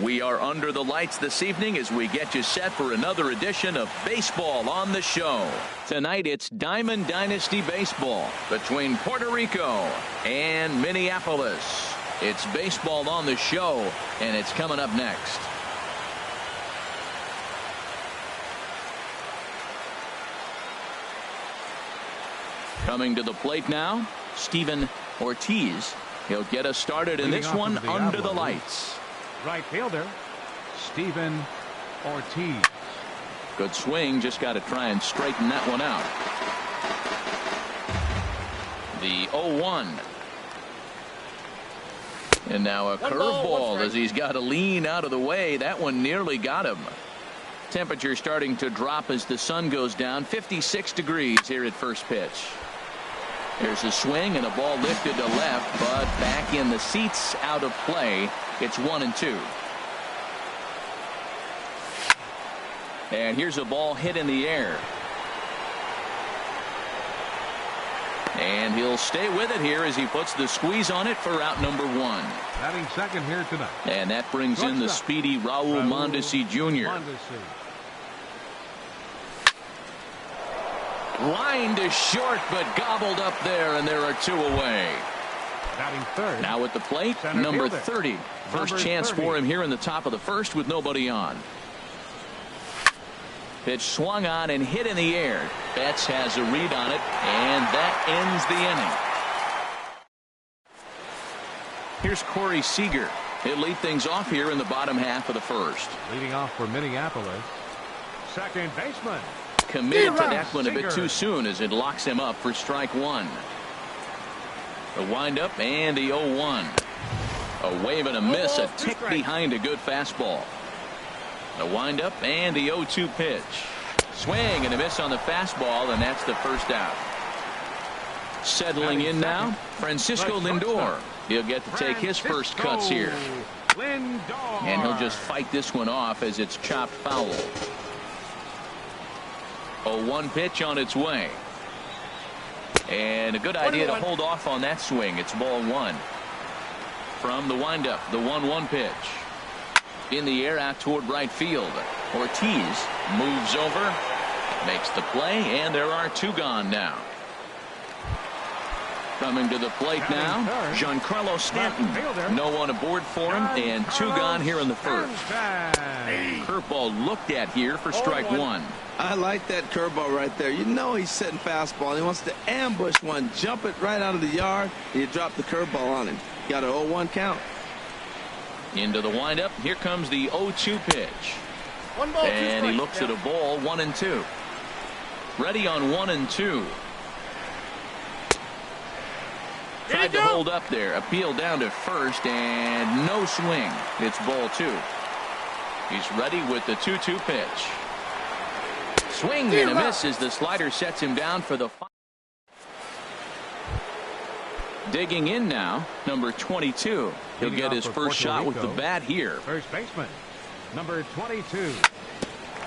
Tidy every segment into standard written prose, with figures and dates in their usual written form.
We are under the lights this evening as we get you set for another edition of Baseball on the Show. Tonight it's Diamond Dynasty Baseball between Puerto Rico and Minneapolis. It's Baseball on the Show, and it's coming up next. Coming to the plate now, Steven Ortiz. He'll get us started in this one under the lights. Right fielder, Steven Ortiz. Good swing, just got to try and straighten that one out. The 0-1. And now a curveball as he's got to lean out of the way. That one nearly got him. Temperature starting to drop as the sun goes down. 56 degrees here at first pitch. There's a swing and a ball lifted to left, but back in the seats, out of play. It's 1-2. And here's a ball hit in the air. And he'll stay with it here as he puts the squeeze on it for out number 1. Batting second here tonight. And that brings in the speedy Raul Mondesi Jr. Line to short, but gobbled up there, and there are 2 away. Batting third. Now at the plate, number 30. First chance for him here in the top of the first with nobody on. Pitch swung on and hit in the air. Betts has a read on it, and that ends the inning. Here's Corey Seager. He'll lead things off here in the bottom half of the first. Leading off for Minneapolis, second baseman. Committed to that one a bit too soon as it locks him up for strike 1. The windup and the 0-1. A wave and a miss, a tick behind a good fastball. The windup and the 0-2 pitch. Swing and a miss on the fastball, and that's the first out. Settling in now, Francisco Lindor. He'll get to take his first cuts here. And he'll just fight this one off as it's chopped foul. 0-1 pitch on its way. And a good idea to hold off on that swing. It's ball 1. From the windup, the 1-1 pitch. In the air out toward right field. Ortiz moves over, makes the play, and there are 2 gone now. Coming to the plate now, Giancarlo Stanton. No one aboard for him, and 2 gone here in the first. Curveball looked at here for strike 1. I like that curveball right there. You know he's setting fastball. He wants to ambush one, jump it right out of the yard, and you drop the curveball on him. Got an 0-1 count. Into the windup. Here comes the 0-2 pitch. And he looks at a ball, 1-2. Ready on 1-2. Tried to hold up there. Appeal down to first, and no swing. It's ball 2. He's ready with the 2-2 pitch. Swing and a miss as the slider sets him down for the final. Digging in now, number 22. He'll get his first shot with the bat here. First baseman, number 22.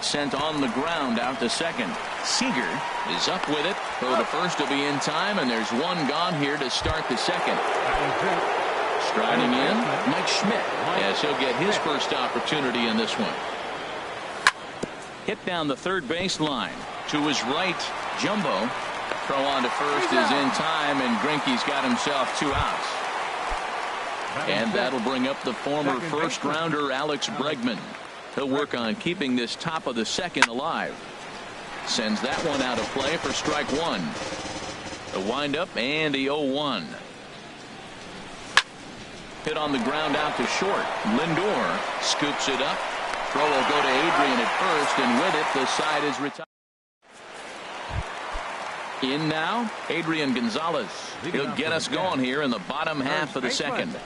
Sent on the ground out to second. Seager is up with it. So the first will be in time, and there's 1 gone here to start the second. Striding in, Mike Schmidt, as he'll get his first opportunity in this one. Hit down the third baseline. To his right, Jumbo. Throw on to first is in time, and Greinke's got himself 2 outs. And that'll bring up the former first-rounder Alex Bregman. He'll work on keeping this top of the second alive. Sends that one out of play for strike 1. The windup and the 0-1. Hit on the ground out to short. Lindor scoops it up. Throw will go to Adrian at first, and with it, the side is retired. In now, Adrian Gonzalez. He'll get us going here in the bottom half of the second.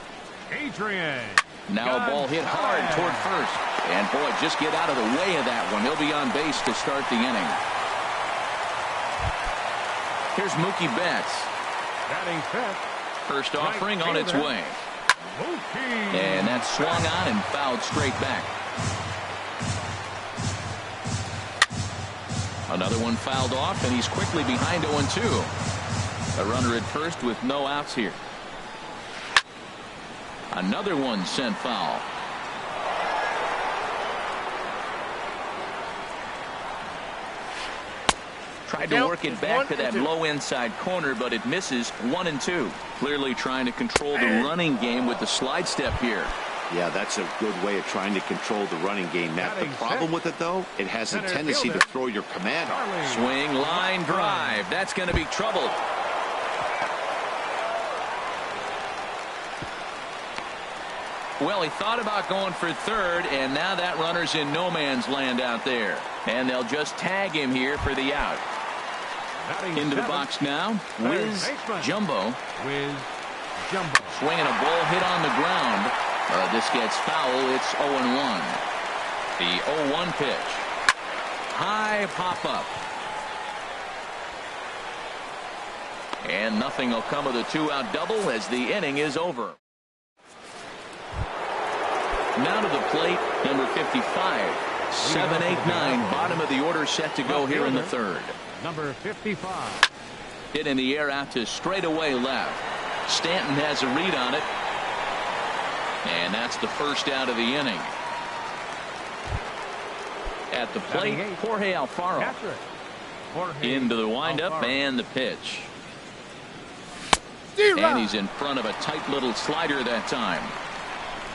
Adrian. Now a ball hit hard toward first. And boy, just get out of the way of that one. He'll be on base to start the inning. Here's Mookie Betts. Batting fifth. First offering on its way. And that's swung on and fouled straight back. Another one fouled off, and he's quickly behind 0-2. A runner at first with no outs here. Another one sent foul. Tried to work it back to that low inside corner, but it misses. 1-2. Clearly trying to control the running game with the slide step here. Yeah, that's a good way of trying to control the running game, Matt. The problem with it, though, it has a tendency to throw your command off. Swing, line drive. That's going to be trouble. Well, he thought about going for third, and now that runner's in no man's land out there. And they'll just tag him here for the out. Into the box now, Wiz Jumbo. Swinging a ball hit on the ground. This gets foul. It's 0-1. The 0-1 pitch. High pop up. And nothing will come of the two-out double as the inning is over. Now to the plate, number 55. 7, 8, 9, bottom of the order set to go here in the third. Number 55. Hit in the air out to straightaway left. Stanton has a read on it. And that's the first out of the inning. At the plate, Jorge Alfaro. Into the windup and the pitch. And he's in front of a tight little slider that time.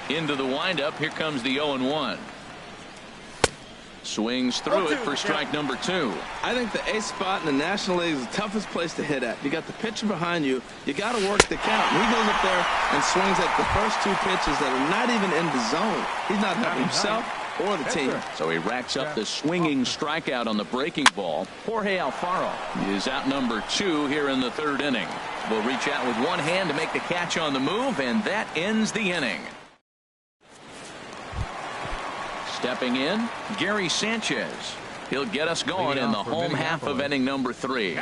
Into the windup. Here comes the 0-1. Swings through it for strike number 2. I think the ace spot in the National League is the toughest place to hit at. You got the pitcher behind you. You got to work the count. And he goes up there and swings at the first 2 pitches that are not even in the zone. He's not helping himself or the team. So he racks up the swinging strikeout on the breaking ball. Jorge Alfaro is out number 2 here in the third inning. Will reach out with one hand to make the catch on the move, and that ends the inning. Stepping in, Gary Sanchez. He'll get us going in the home half of inning number 3.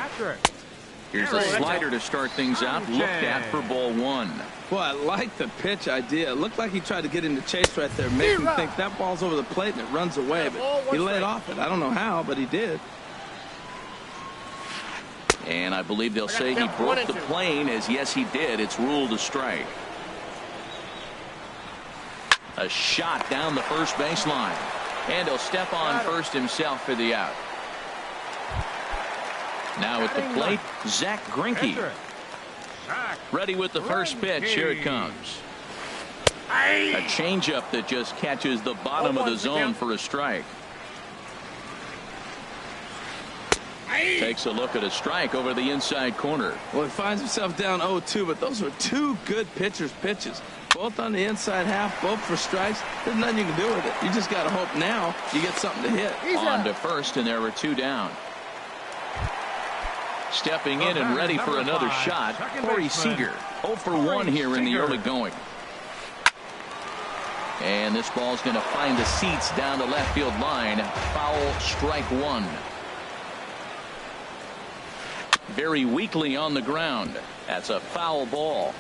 Here's the slider to start things out. Looked at for ball 1. Boy, I like the pitch idea. It looked like he tried to get into chase right there, make him think that ball's over the plate and it runs away. But he laid off it. I don't know how, but he did. And I believe they'll say he broke the plane, as yes, he did. It's ruled a strike. A shot down the first baseline. And he'll step on first himself for the out. Now at the plate, Zach Greinke. Ready with the first pitch. Here it comes. A changeup that just catches the bottom of the zone for a strike. Takes a look at a strike over the inside corner. Well, he finds himself down 0-2, but those were 2 good pitchers' pitches. Both on the inside half, both for strikes. There's nothing you can do with it. You just got to hope now you get something to hit. On to first, and there were 2 down. Stepping in and ready for another shot, Corey Seager. 0 for 1 here in the early going. And this ball's going to find the seats down the left field line. Foul, strike 1. Very weakly on the ground. That's a foul ball.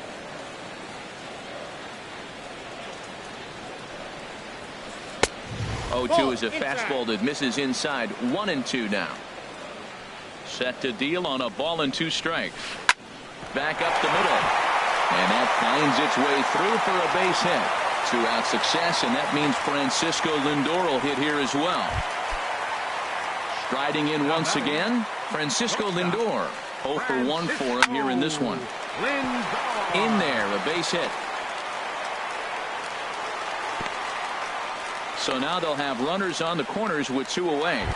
Oh, 2 is a fastball that misses inside. 1-2 now. Set to deal on a ball and 2 strikes. Back up the middle. And that finds its way through for a base hit. 2-out success, and that means Francisco Lindor will hit here as well. Striding in once again, Francisco Lindor. 0 for 1 for him here in this one. In there, a base hit. So now they'll have runners on the corners with 2 away.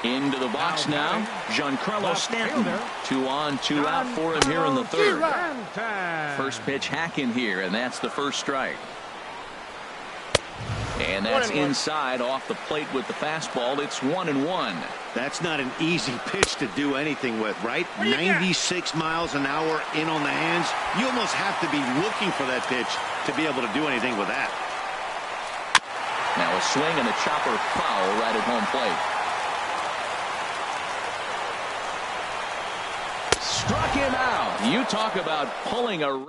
Into the box now, Giancarlo Stanton. 2 on, 2 out for him here in the third. First pitch hack in here, and that's the first strike. And that's inside off the plate with the fastball. It's 1-1. That's not an easy pitch to do anything with, right? 96 miles an hour in on the hands. You almost have to be looking for that pitch to be able to do anything with that. Now a swing and a chopper foul right at home plate. Struck him out. You talk about pulling a...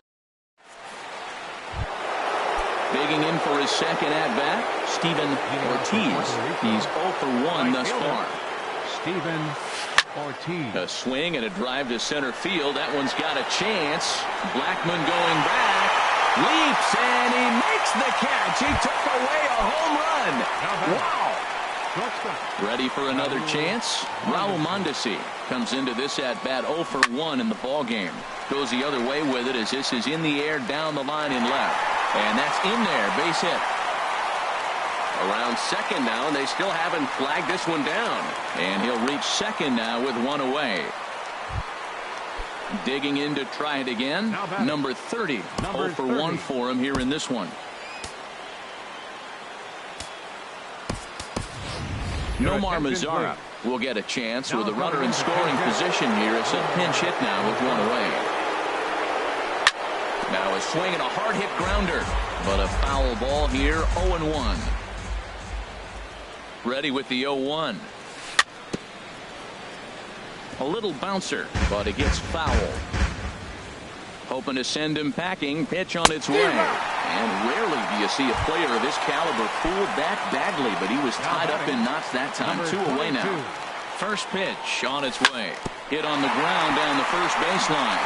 Digging in for his second at-bat, Steven Ortiz. He's 0 for 1 thus far. Steven Ortiz. A swing and a drive to center field. That one's got a chance. Blackmon going back. Leaps, and he makes the catch. He took away a home run. Wow. Shortstop. Ready for another chance? Raul Mondesi comes into this at bat 0 for 1 in the ball game. Goes the other way with it as this is in the air down the line and left. And that's in there. Base hit. Around second now, and they still haven't flagged this one down. And he'll reach second now with one away. Digging in to try it again. Number 30. 0 for 1 for him here in this one. Nomar Mazara will get a chance with a runner in scoring position here. It's a pinch hit now with one away. Now a swing and a hard hit grounder, but a foul ball here. 0-1. Ready with the 0-1. A little bouncer, but it gets foul. Hoping to send him packing. Pitch on its way. And rarely do you see a player of his caliber fooled that badly, but he was tied up in knots that time. 2 away now. First pitch on its way. Hit on the ground down the first baseline.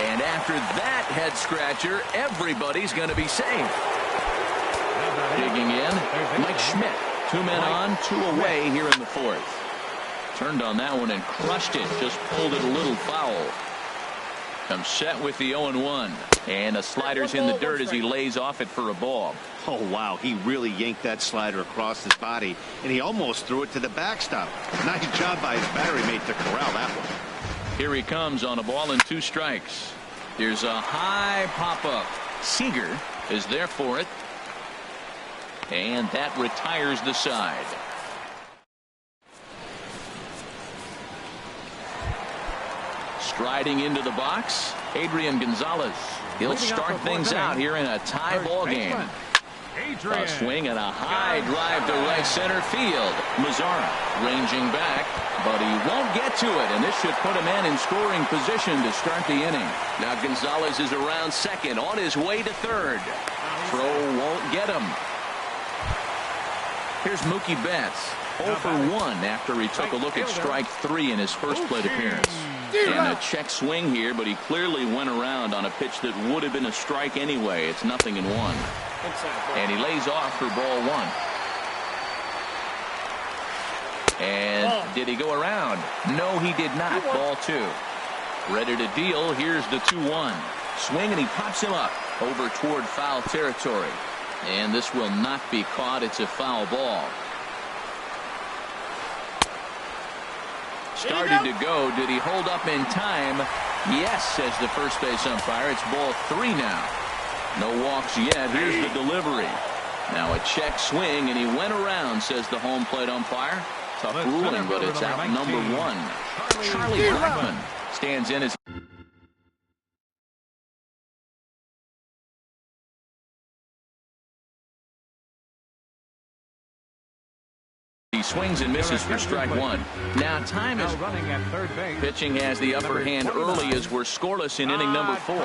And after that head scratcher, everybody's going to be safe. Digging in, Mike Schmidt. 2 men on, 2 away here in the fourth. Turned on that one and crushed it. Just pulled it a little foul. Comes set with the 0-1. And a slider's in the dirt as he lays off it for a ball. Oh, wow. He really yanked that slider across his body, and he almost threw it to the backstop. Nice job by his battery mate to corral that one. Here he comes on a ball and 2 strikes. Here's a high pop-up. Seager is there for it. And that retires the side. Striding into the box, Adrian Gonzalez. He'll start things out here in a tie ball game. A swing and a high drive to right center field. Mazara ranging back, but he won't get to it, and this should put a man in scoring position to start the inning. Now Gonzalez is around second, on his way to third. Throw won't get him. Here's Mookie Betts, 0 for 1 after he took a look at strike 3 in his first plate appearance. And a check swing here, but he clearly went around on a pitch that would have been a strike anyway. It's 0-1. And he lays off for ball 1. And did he go around? No, he did not. Ball 2. Ready to deal. Here's the 2-1. Swing, and he pops him up over toward foul territory. And this will not be caught. It's a foul ball. Started to go. Did he hold up in time? Yes, says the first base umpire. It's ball 3 now. No walks yet. Here's the delivery. Now a check swing, and he went around, says the home plate umpire. Tough ruling, but it's out number 1. Charlie Blackmon stands in as he swings and misses for strike 1. Now time is running at third base. Pitching has the upper hand early as we're scoreless in inning number 4.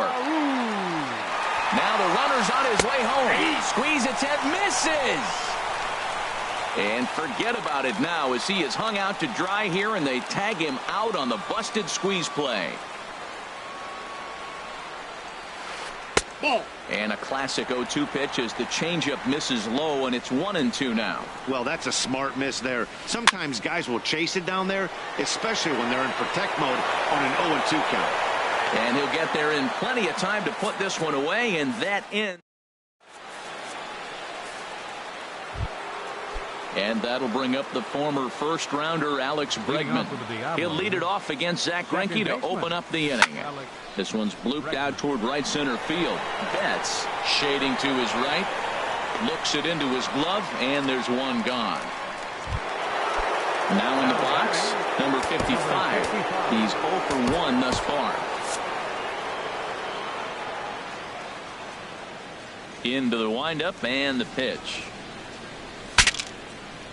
Now the runner's on his way home. Squeeze attempt, misses. And forget about it now as he is hung out to dry here, and they tag him out on the busted squeeze play. And a classic 0-2 pitch as the changeup misses low, and it's 1-2 now. Well, that's a smart miss there. Sometimes guys will chase it down there, especially when they're in protect mode on an 0-2 count. And he'll get there in plenty of time to put this one away, and that ends. And that'll bring up the former first-rounder Alex Bregman. He'll lead it off against Zach Greinke to open up the inning. This one's blooped out toward right center field. Betts shading to his right. Looks it into his glove, and there's one gone. Now in the box, number 55. He's 0 for 1 thus far. Into the windup and the pitch.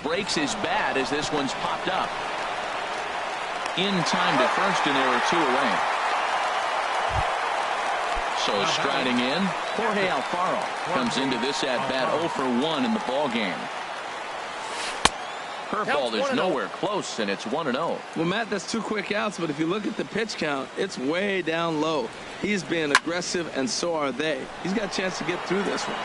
Breaks his bat as this one's popped up. In time to first, and there are 2 away. So striding in, Jorge Alfaro comes into this at bat 0 for 1 in the ball game. Curveball is nowhere close, and it's 1-0. Well, Matt, that's 2 quick outs, but if you look at the pitch count, it's way down low. He's being aggressive, and so are they. He's got a chance to get through this one.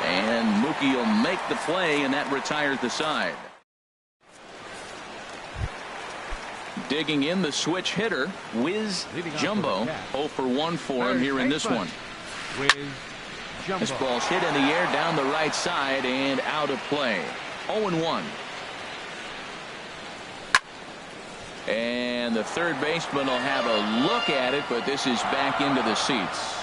And Mookie will make the play, and that retires the side. Digging in the switch hitter, Wiz Jumbo. 0 for 1 for him here in this one. This ball's hit in the air down the right side and out of play. 0-1. And the third baseman will have a look at it, but this is back into the seats.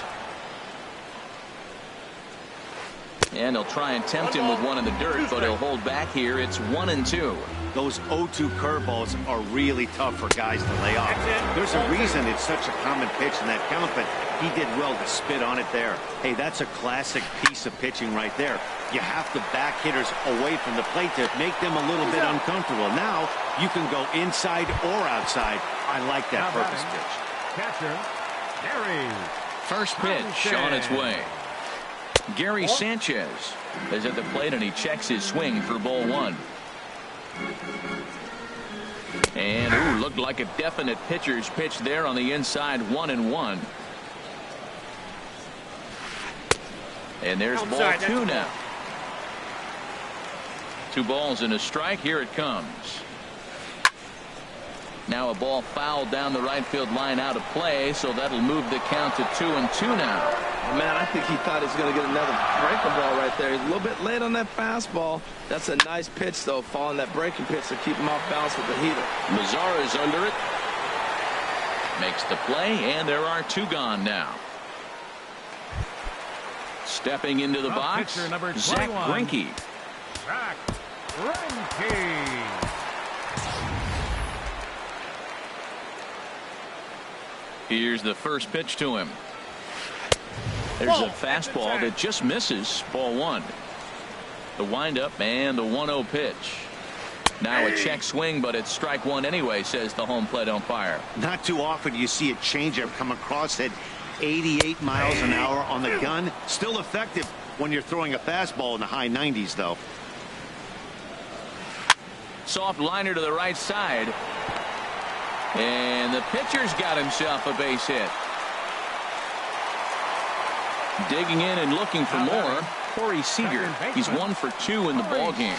And he'll try and tempt him with one in the dirt, but he'll hold back here. It's 1-2. Those 0-2 curveballs are really tough for guys to lay off. There's a reason it's such a common pitch in that count, but he did well to spit on it there. Hey, that's a classic piece of pitching right there. You have to back hitters away from the plate to make them a little bit uncomfortable. Now you can go inside or outside. I like that purpose pitch. Catcher, Gary. First pitch on its way. Gary Sanchez is at the plate, and he checks his swing for ball 1. And looked like a definite pitcher's pitch there on the inside. 1-1. And there's ball 2 now. 2 balls and a strike. Here it comes. Now a ball fouled down the right field line, out of play, so that'll move the count to 2-2 now. Man, I think he thought he was going to get another breaking ball right there. He's a little bit late on that fastball. That's a nice pitch, though, following that breaking pitch to keep him off balance with the heater. Mazara's under it. Makes the play, and there are 2 gone now. Stepping into the box, Zach Greinke. Zach Greinke. Here's the first pitch to him. There's a fastball that just misses. Ball 1. The windup and the 1-0 pitch. Now a check swing, but it's strike 1 anyway, says the home plate umpire. Not too often you see a changeup come across at 88 miles an hour on the gun. Still effective when you're throwing a fastball in the high 90s, though. Soft liner to the right side. And the pitcher's got himself a base hit. Digging in and looking for more, Corey Seager. He's 1 for 2 in the ballgame.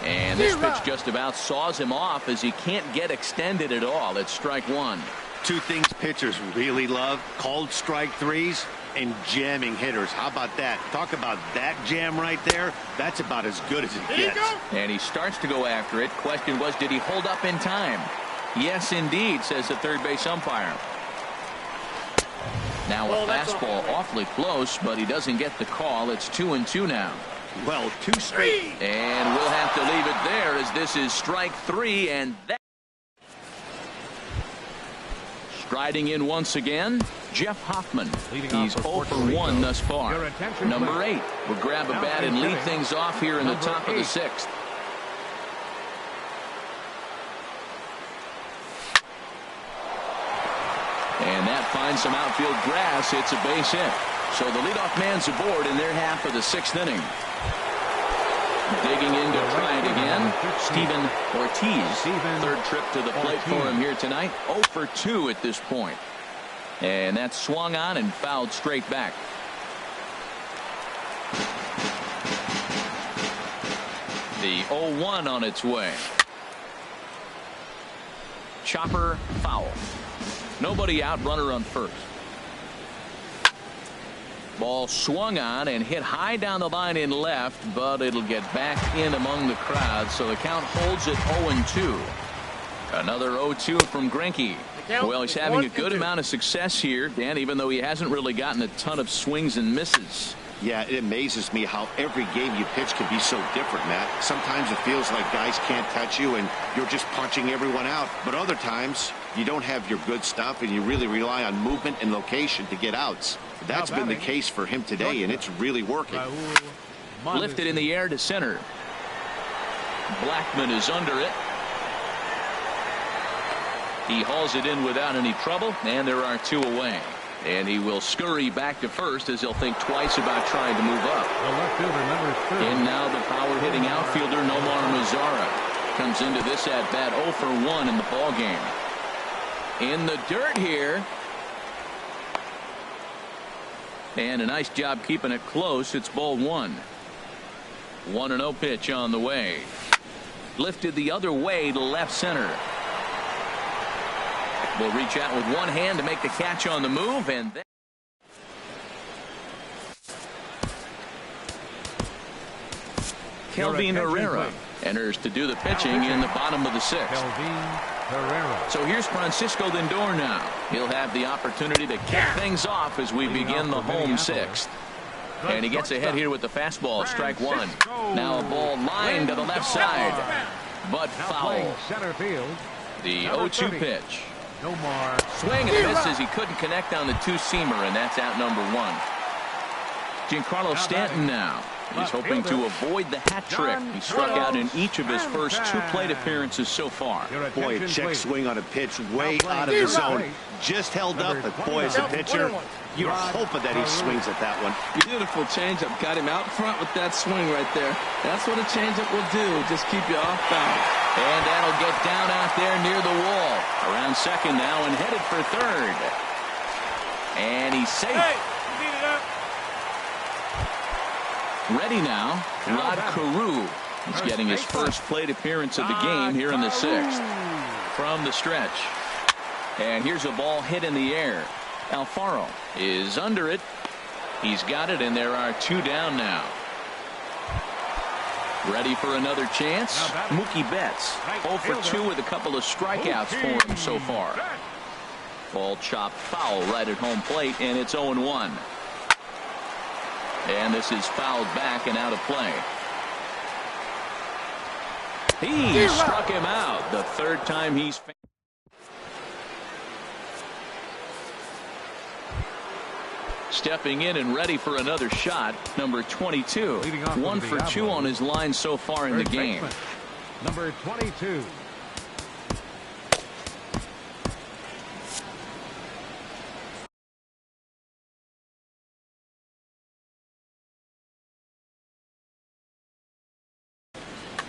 And this pitch just about saws him off as he can't get extended at all. It's strike 1. 2 things pitchers really love: called strike threes and jamming hitters. How about that? Talk about that jam right there. That's about as good as it gets. And he starts to go after it. Question was, did he hold up in time? Yes, indeed, says the third base umpire. Now a fastball awfully close, but he doesn't get the call. It's 2-2 now. Well, 2 straight. And we'll have to leave it there, as this is strike 3, and that. Striding in once again, Jeff Hoffman. He's 0 for 1 thus far. Number 8 will grab a bat and lead things off here in the top of the 6th. And that finds some outfield grass. It's a base hit. So the leadoff man's aboard in their half of the 6th inning. Digging in to try it again, Steven Ortiz. Third trip to the plate for him here tonight. 0 for 2 at this point. And that's swung on and fouled straight back. The 0-1 on its way. Chopper foul. Nobody out, runner on first. Ball swung on and hit high down the line in left, but it'll get back in among the crowd, so the count holds at 0-2. Another 0-2 from Greinke. Well, he's having a good amount of success here, Dan, even though he hasn't really gotten a ton of swings and misses. Yeah, it amazes me how every game you pitch can be so different, Matt. Sometimes it feels like guys can't touch you and you're just punching everyone out. But other times you don't have your good stuff and you really rely on movement and location to get outs. That's been the case for him today, and it's really working. Lifted in the air to center. Blackman is under it. He hauls it in without any trouble, and there are 2 away. And he will scurry back to first as he'll think twice about trying to move up. And now the power-hitting outfielder Nomar Mazara comes into this at-bat 0 for 1 in the ballgame. In the dirt here. And a nice job keeping it close. It's ball 1. 1-0 pitch on the way. Lifted the other way to left center. Will reach out with one hand to make the catch on the move, and then Kelvin Herrera enters to do the pitching in the bottom of the sixth. So here's Francisco Lindor now. He'll have the opportunity to kick things off as we begin the home sixth. And he gets ahead here with the fastball, strike one. Now a ball lined to the left side, but foul. The 0-2 pitch. Swing and misses. He couldn't connect on the two-seamer, and that's out number one. Giancarlo Stanton now. He's hoping to avoid the hat trick. He struck out in each of his first two plate appearances so far. Boy, a check swing on a pitch way out of the zone. Just held up, but boy, as a pitcher, you're hoping that he swings at that one. Beautiful changeup. Got him out front with that swing right there. That's what a changeup will do. Just keep you off balance. And that'll get down out there near the wall. Around second now and headed for third. And he's safe. Ready now, Rod Carew. He's getting his first plate appearance of the game here in the sixth. From the stretch. And here's a ball hit in the air. Alfaro is under it. He's got it, and there are two down now. Ready for another chance? Mookie Betts, 0 for 2 with a couple of strikeouts for him so far. Ball chopped foul right at home plate, and it's 0-1. And this is fouled back and out of play. He struck him out the third time he's. Stepping in and ready for another shot, number 22. 1 for 2 on his line so far in the game. Number 22.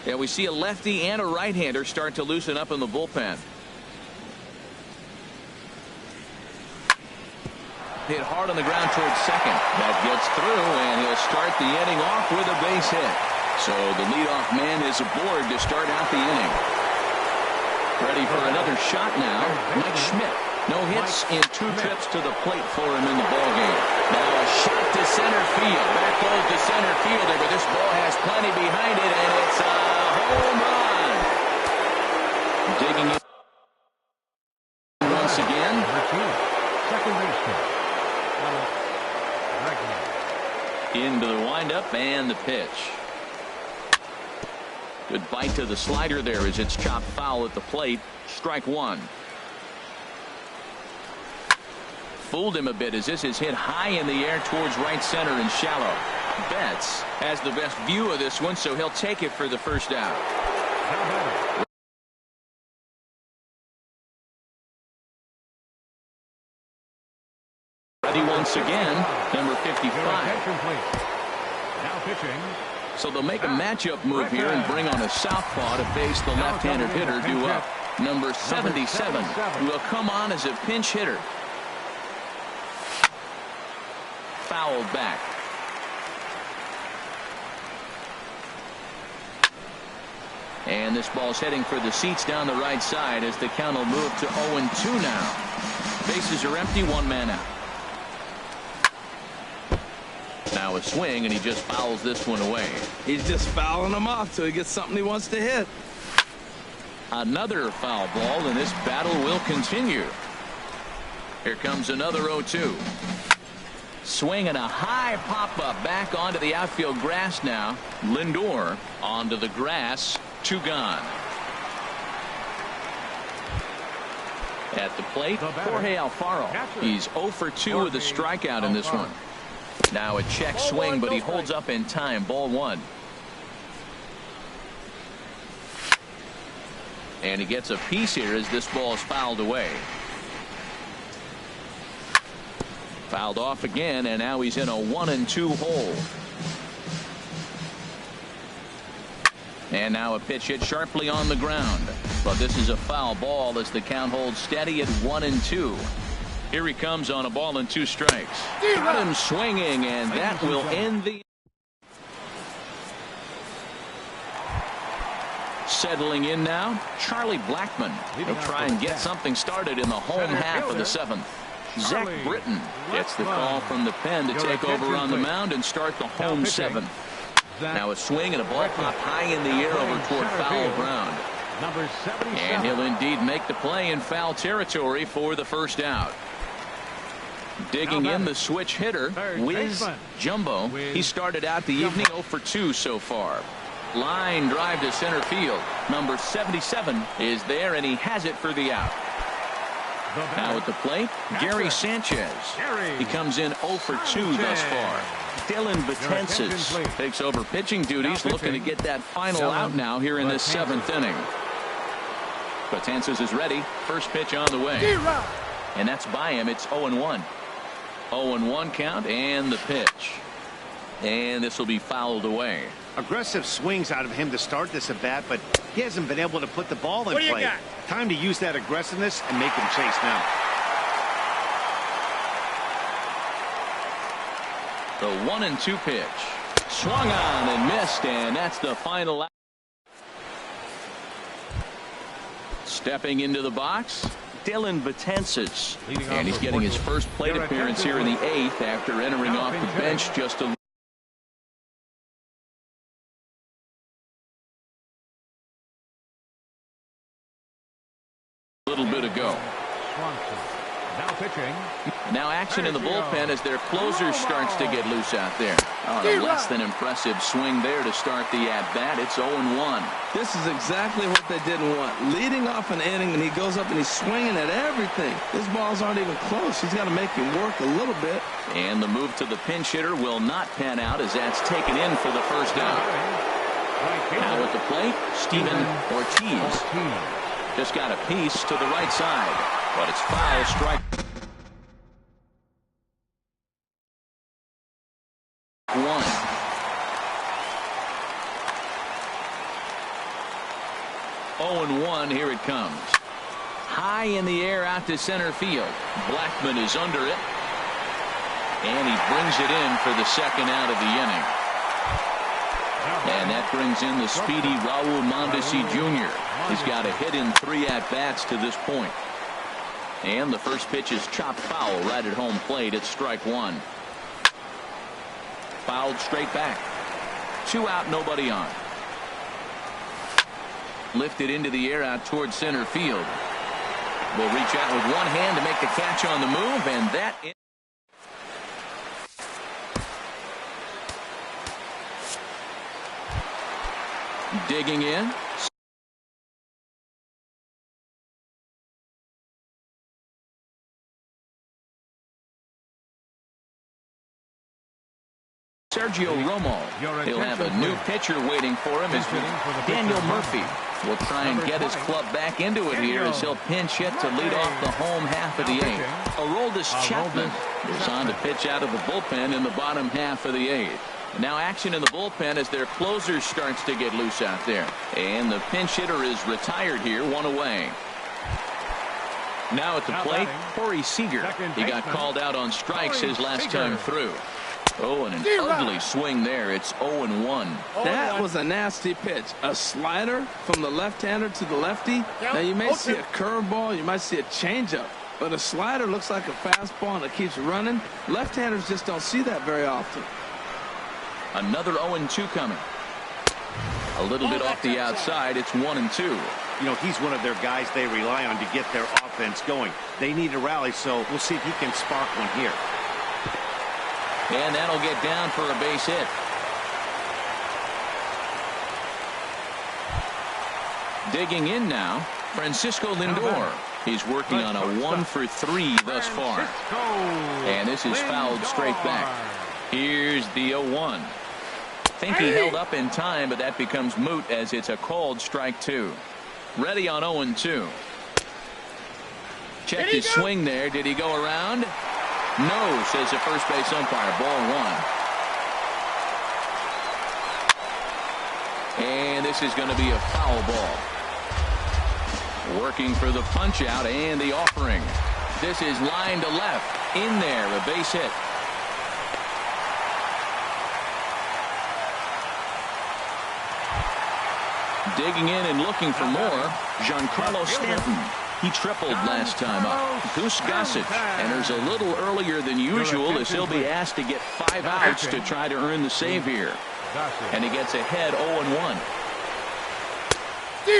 Yeah, we see a lefty and a right-hander start to loosen up in the bullpen. Hit hard on the ground towards second. That gets through, and he'll start the inning off with a base hit. So the leadoff man is aboard to start out the inning. Ready for another shot now, Mike Schmidt. No hits in 2 trips to the plate for him in the ballgame. Now a shot to center field. Back goes to center fielder, but this ball has plenty behind it, and it's a home run. Digging in once again. Second baseman. Into the windup and the pitch. Good bite to the slider there as it's chopped foul at the plate. Strike one. Fooled him a bit as this is hit high in the air towards right center and shallow. Betts has the best view of this one, so he'll take it for the first out. Ready once again, number 55. Now pitching. So they'll make a matchup move here and bring on a southpaw to face the left-handed hitter due up. Number 77 will come on as a pinch hitter. Fouled back. And this ball's heading for the seats down the right side as the count will move to 0-2 now. Bases are empty, one man out. Now a swing, and he just fouls this one away. He's just fouling them off till he gets something he wants to hit. Another foul ball, and this battle will continue. Here comes another 0-2. Swing and a high pop-up back onto the outfield grass now. Lindor onto the grass. 2 gone. At the plate, Jorge Alfaro. He's 0 for 2 with a strikeout in this one. Now a check swing, but he holds up in time. Ball 1. And he gets a piece here as this ball is fouled away. Fouled off again, and now he's in a 1-2 hole. And now a pitch hit sharply on the ground. But this is a foul ball as the count holds steady at 1-2. Here he comes on a ball and 2 strikes. Got him swinging, and that will end the. Settling in now, Charlie Blackmon. He'll try and get something started in the home half of the 7th. Zach Britton gets the call from the pen to take over on the mound and start the home 7th. Now a swing and a ball popped high in the air over toward foul ground. And he'll indeed make the play in foul territory for the first out. Digging in the switch hitter, Wiz Jumbo. He started out the evening 0 for 2 so far. Line drive to center field. Number 77 is there, and he has it for the out. Now at the plate, Gary Sanchez. He comes in 0 for 2 thus far. Dylan Betances takes over pitching duties, looking to get that final out now here in this 7th inning. Betances is ready. First pitch on the way. And that's by him. It's 0-1. 0-1 count, and the pitch. And this will be fouled away. Aggressive swings out of him to start this at bat, but he hasn't been able to put the ball in play. Time to use that aggressiveness and make him chase now. The 1-2 pitch. Swung on and missed, and that's the final out. Stepping into the box, Dylan Betances. And he's getting his first plate appearance here in the 8th after entering off the bench just a little bit ago. Now action in the bullpen as their closer starts to get loose out there. A less than impressive swing there to start the at-bat. It's 0-1. This is exactly what they didn't want. Leading off an inning, and he goes up and he's swinging at everything. His balls aren't even close. He's got to make him work a little bit. And the move to the pinch hitter will not pan out as that's taken in for the first out. Now at the plate, Steven Ortiz. Just got a piece to the right side, but it's foul, strike one. Oh and 1, here it comes. High in the air out to center field. Blackmon is under it, and he brings it in for the second out of the inning. And that brings in the speedy Raul Mondesi Jr. He's got a hit in 3 at-bats to this point. And the first pitch is chopped foul right at home plate. It's strike 1. Fouled straight back. 2 out, nobody on. Lifted into the air out towards center field. Will reach out with one hand to make the catch on the move, and that is digging in. Sergio Romo. He'll have a new pitcher waiting for him as Daniel Murphy will try and get his club back into it here as he'll pinch hit to lead off the home half of the 8th. Aroldis Chapman is on to pitch out of the bullpen in the bottom half of the 8th. Now action in the bullpen as their closer starts to get loose out there. And the pinch hitter is retired here, 1 away. Now at the plate, Corey Seager. He got called out on strikes his last time through. Oh, and an ugly swing there. It's 0-1. That was a nasty pitch. A slider from the left-hander to the lefty. Now you may see a curveball, you might see a changeup, but a slider looks like a fastball and it keeps running. Left-handers just don't see that very often. Another 0-2 coming. A little bit off the outside. It's 1-2. You know, he's one of their guys they rely on to get their offense going. They need a rally, so we'll see if he can spark one here. And that'll get down for a base hit. Digging in now, Francisco Lindor. He's working on a 1 for 3 thus far. And this is fouled straight back. Here's the 0-1. Think he held up in time, but that becomes moot as it's a called strike 2. Ready on 0-2. Checked his swing there. Did he go around? No, says the first base umpire. Ball 1. And this is going to be a foul ball. Working for the punch out and the offering. This is line to left. In there, a base hit. Digging in and looking for more, Giancarlo Stanton. He tripled last time up. Goose Gossage enters a little earlier than usual as he'll be asked to get 5 outs to try to earn the save here. And he gets ahead 0-1.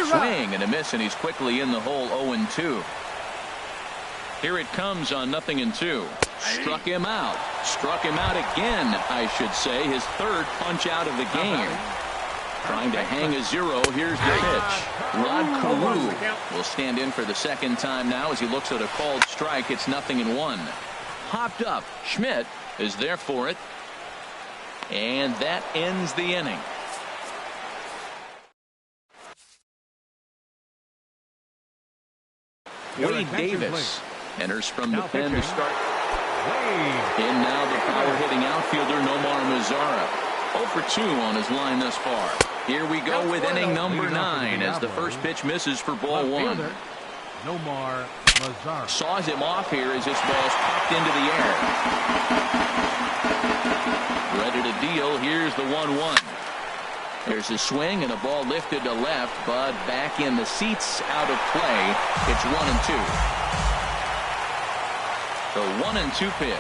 Swing and a miss, and he's quickly in the hole 0-2. Here it comes on 0-2. Struck him out. Struck him out again, I should say. His third punch out of the game. Trying to hang a 0. Here's the pitch. Rod Carew will stand in for the second time now as he looks at a called strike. It's 0-1. Hopped up. Schmidt is there for it. And that ends the inning. Wade Davis enters from the pen to start. In now the power-hitting outfielder Nomar Mazara. 0 for 2 on his line thus far. Here we go with inning number 9 as the first pitch misses for ball 1. Nomar Mazara saws him off here as this ball's popped into the air. Ready to deal. Here's the 1-1. There's a swing and a ball lifted to left, but back in the seats, out of play. It's 1-2. The 1-2 pitch.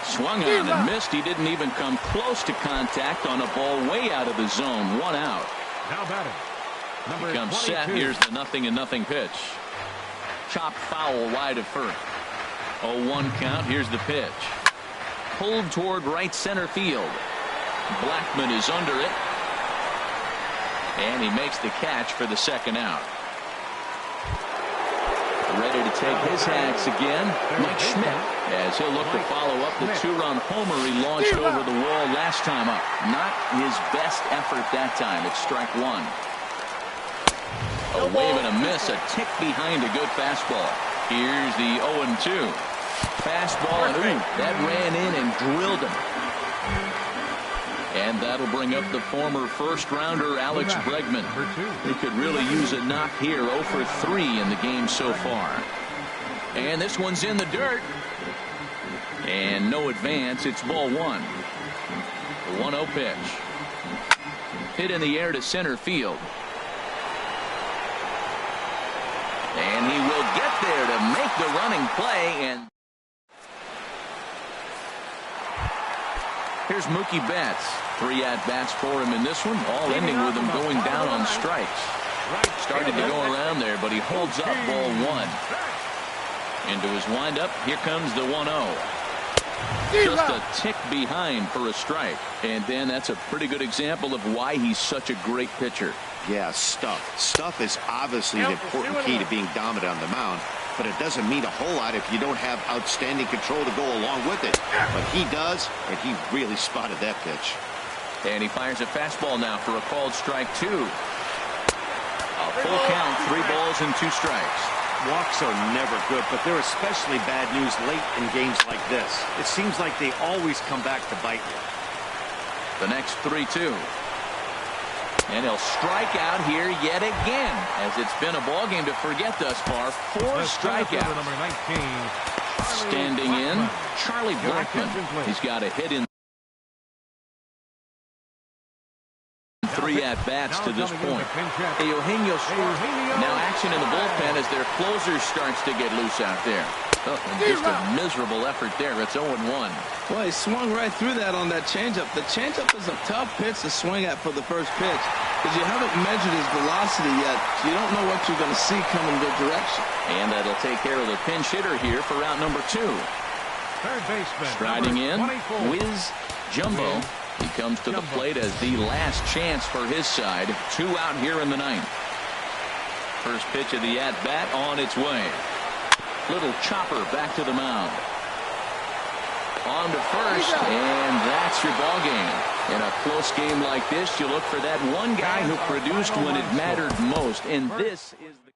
Swung on and missed. He didn't even come close to contact on a ball way out of the zone. 1 out. now batting. Number Comes set. Here's the 0-0 pitch. Chopped foul wide of first. 0-1 count. Here's the pitch. Pulled toward right center field. Blackman is under it. And he makes the catch for the second out. Ready to take his hacks again, Mike Schmidt, as he'll look to follow up the 2-run homer he launched over the wall last time up. Not his best effort that time. It's strike 1. A wave and a miss, a tick behind a good fastball. Here's the 0-2. Fastball, and ooh, that ran in and drilled him. And that'll bring up the former first-rounder Alex Bregman. He could really use a knock here. 0 for 3 in the game so far. And this one's in the dirt. And no advance. It's ball 1. The 1-0 pitch. Hit in the air to center field. And he will get there to make the running play. And here's Mookie Betts. 3 at-bats for him in this one, all ending with him going down on strikes. Started to go around there, but he holds up ball 1. Into his windup, here comes the 1-0. Just a tick behind for a strike. And then that's a pretty good example of why he's such a great pitcher. Yeah, stuff. Stuff is obviously an important key to being dominant on the mound. But it doesn't mean a whole lot if you don't have outstanding control to go along with it. But he does, and he really spotted that pitch. And he fires a fastball now for a called strike 2. A full count, 3 balls and 2 strikes. Walks are never good, but they're especially bad news late in games like this. It seems like they always come back to bite you. The next 3-2. And he'll strike out here yet again, as it's been a ball game to forget thus far. 4 strikeouts. Number 19, standing in, Charlie Blackman. He's got a hit in 3 at-bats to this point. Eugenio now action in the bullpen as their closer starts to get loose out there. Oh, and just a miserable effort there. It's 0-1. Well, he swung right through that on that changeup. The changeup is a tough pitch to swing at for the first pitch because you haven't measured his velocity yet. So you don't know what you're going to see coming the direction. And that'll take care of the pinch hitter here for route number 2. third baseman. Striding in, 24. Wiz Jumbo. He comes to the plate as the last chance for his side. 2 out here in the 9th. First pitch of the at-bat on its way. Little chopper back to the mound. On to first, and that's your ball game. In a close game like this, you look for that one guy who produced when it mattered most, and this is the